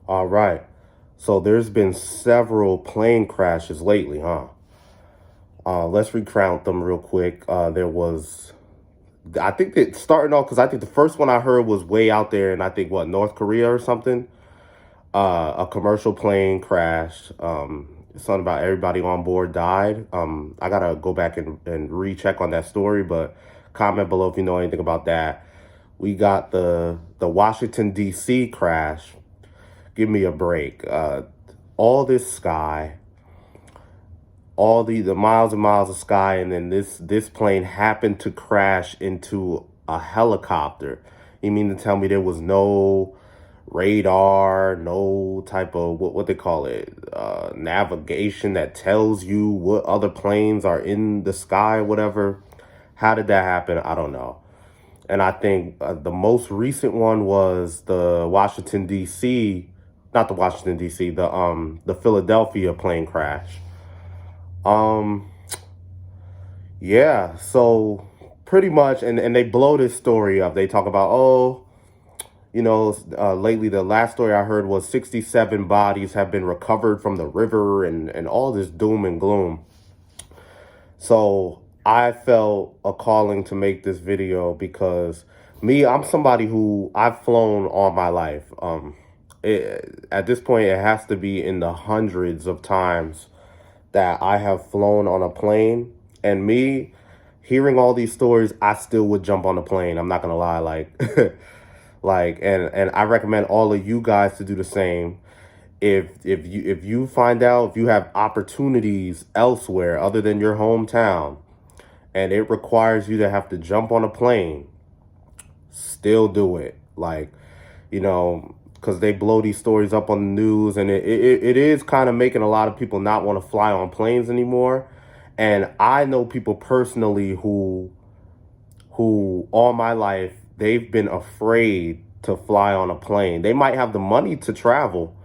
All right. So there's been several plane crashes lately, huh? Let's recount them real quick. I think that starting off, because I think the first one I heard was way out there in, I think, what, North Korea or something? A commercial plane crashed. Something about everybody on board died. I gotta go back and recheck on that story, but comment below if you know anything about that. We got the Washington D.C. crash. Give me a break. All this sky, all the miles and miles of sky, and then this plane happened to crash into a helicopter. You mean to tell me there was no radar, no type of what they call it, navigation that tells you what other planes are in the sky, whatever? How did that happen? I don't know. And I think the most recent one was the Washington D.C. Not the Washington D.C. The Philadelphia plane crash. Um, yeah. So pretty much, and they blow this story up. They talk about, oh, lately the last story I heard was 67 bodies have been recovered from the river, and all this doom and gloom. So I felt a calling to make this video because I'm somebody who I've flown all my life. At this point, it has to be in the hundreds of times that I have flown on a plane. And me, hearing all these stories, I still would jump on the plane. I'm not gonna lie, and I recommend all of you guys to do the same. If you find out, if you have opportunities elsewhere other than your hometown, and it requires you to have to jump on a plane, still do it. Because they blow these stories up on the news, and it is kind of making a lot of people not want to fly on planes anymore. And I know people personally who all my life, they've been afraid to fly on a plane. They might have the money to travel,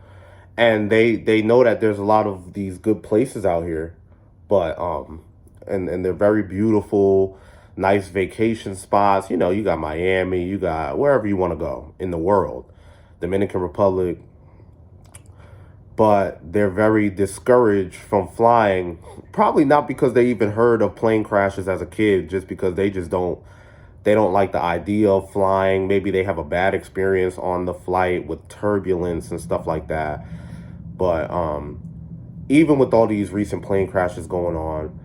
and they know that there's a lot of these good places out here, but and they're very beautiful, nice vacation spots. You got Miami, you got wherever you want to go in the world, Dominican Republic, but they're very discouraged from flying, probably not because they even heard of plane crashes as a kid, just because they don't like the idea of flying. Maybe they have a bad experience on the flight with turbulence and stuff like that. But even with all these recent plane crashes going on,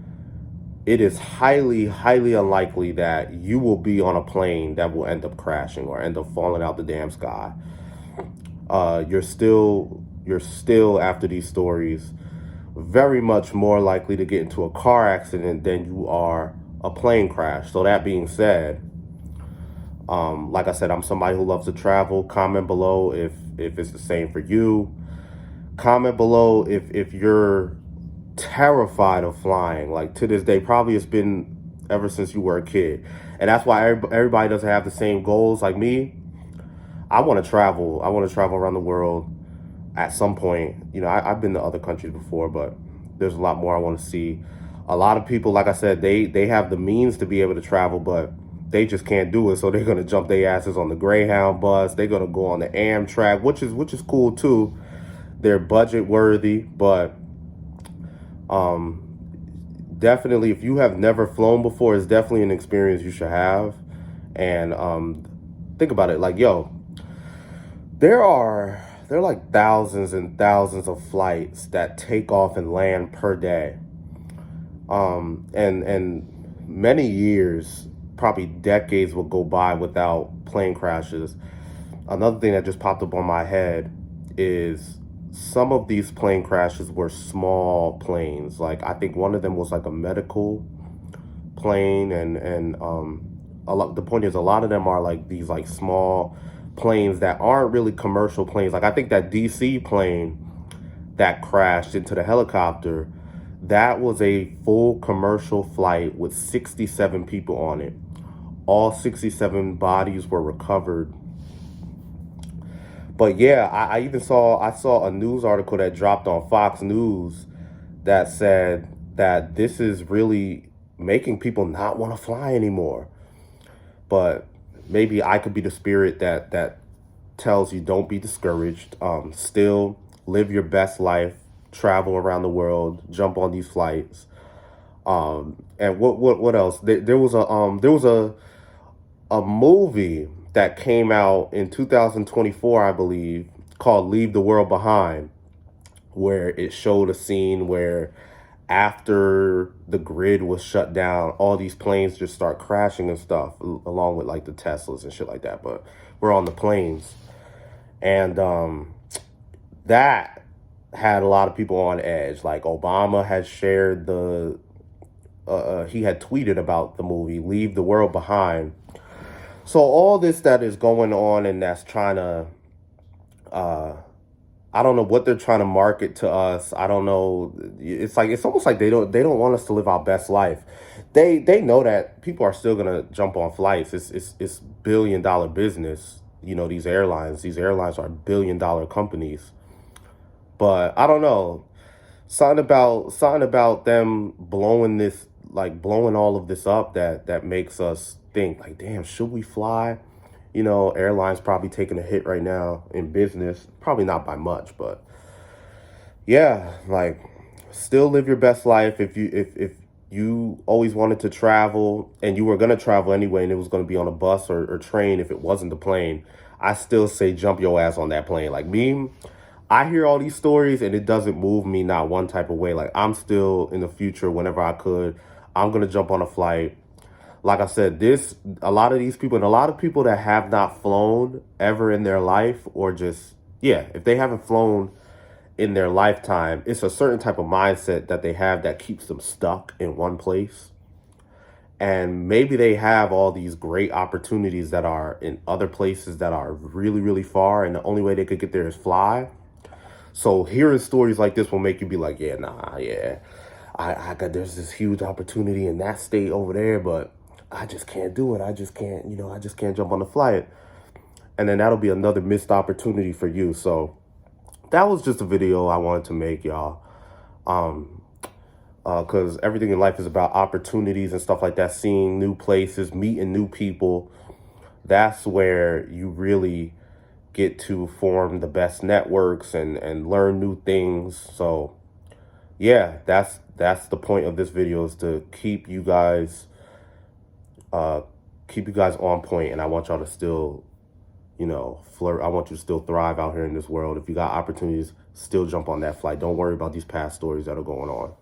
it is highly, highly unlikely that you will be on a plane that will end up crashing or end up falling out the damn sky. You're still after these stories very much more likely to get into a car accident than you are a plane crash. So that being said, like I said, I'm somebody who loves to travel. Comment below if it's the same for you. Comment below if you're terrified of flying. Like, to this day, probably it's been ever since you were a kid. And that's why everybody doesn't have the same goals. Like me, I want to travel. I want to travel around the world at some point. I've been to other countries before, but there's a lot more I want to see. A lot of people, like I said, they have the means to be able to travel, but they just can't do it. So they're gonna jump their asses on the Greyhound bus. They're gonna go on the Amtrak, which is cool too. They're budget worthy, but definitely, if you have never flown before, it's definitely an experience you should have. And think about it, like, yo, there are like thousands and thousands of flights that take off and land per day. And many years, probably decades, will go by without plane crashes. Another thing that just popped up on my head is some of these plane crashes were small planes. Like, I think one of them was like a medical plane, and the point is, a lot of them are like these like small planes that aren't really commercial planes. Like, I think that DC plane that crashed into the helicopter, that was a full commercial flight with 67 people on it. All 67 bodies were recovered. But yeah, I saw a news article that dropped on Fox News that said that this is really making people not want to fly anymore. But maybe I could be the spirit that tells you don't be discouraged. Still live your best life, travel around the world, jump on these flights. And what else? There was a movie that came out in 2024, I believe, called Leave the World Behind, where it showed a scene where after the grid was shut down, all these planes just start crashing and stuff, along with like the Teslas and shit like that. But we're on the planes, and that had a lot of people on edge. Like Obama had shared he had tweeted about the movie Leave the World Behind. So all this that is going on and that's trying to, I don't know what they're trying to market to us. I don't know. It's almost like they don't want us to live our best life. They know that people are still gonna jump on flights. It's $1 billion business. You know, these airlines are $1 billion companies. But I don't know. Something about them blowing all of this up that makes us think like, damn, should we fly? You know, airlines probably taking a hit right now in business. Probably not by much, but yeah, like still live your best life. If you always wanted to travel and you were gonna travel anyway and it was gonna be on a bus or train if it wasn't the plane, I still say jump your ass on that plane. Like me, I hear all these stories and it doesn't move me not one type of way. Like I'm still in the future, whenever I could, I'm gonna jump on a flight. Like I said, a lot of these people and a lot of people that have not flown ever in their life, or just, yeah, if they haven't flown in their lifetime, it's a certain type of mindset that they have that keeps them stuck in one place. And maybe they have all these great opportunities that are in other places that are really, really far, and the only way they could get there is fly. So hearing stories like this will make you be like, yeah, nah, yeah, I got, there's this huge opportunity in that state over there, but I just can't do it. I just can't, I just can't jump on the flight. And then that'll be another missed opportunity for you. So that was just a video I wanted to make, y'all. Because everything in life is about opportunities and stuff like that, seeing new places, meeting new people. That's where you really get to form the best networks and learn new things. So yeah, that's the point of this video, is to keep you guys on point. And I want y'all to still, flirt. I want you to still thrive out here in this world. If you got opportunities, still jump on that flight. Don't worry about these past stories that are going on.